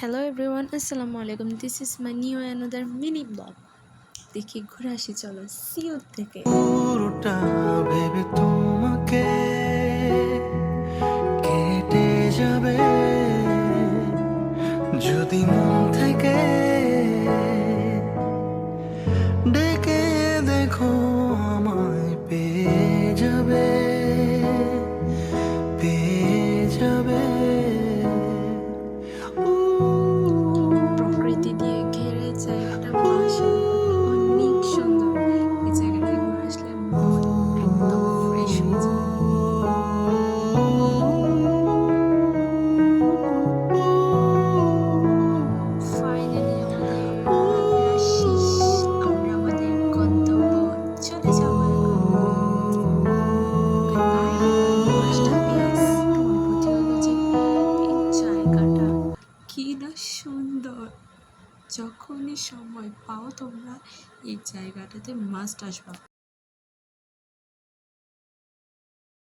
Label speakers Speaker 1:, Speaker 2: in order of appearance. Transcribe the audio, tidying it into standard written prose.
Speaker 1: Hello everyone, আসসালামু আলাইকুম। This is my new another mini blog. দেখি ঘুরে আসি, চলো সিওর থেকে।
Speaker 2: পুরোটা ভেবে তোমাকে কেটে যাবে যদি মন থেকে ডেকে দেখো আমায় পেয়ে যাবে পেয়ে যাবে।
Speaker 1: প্রকৃতি দিয়ে ঘেরে জায়গাটা মাশাআল্লাহ অনেক সুন্দর। এই জায়গাটায় ঘুরে আসলে মন একদম ফ্রেশ হয়ে যায়। ফাইনালি আমাদের ঘোরাফেরা শেষ। আমরা আমাদের গন্তব্য চলে যাবো এখন। বাই, লাস্ট হাফিজ। অনুভূতি হলো যে এই জায়গাটা কি না সুন্দর। যখনই সময় পাও তোমরা এই জায়গাটাতে মাস্ট আসবা।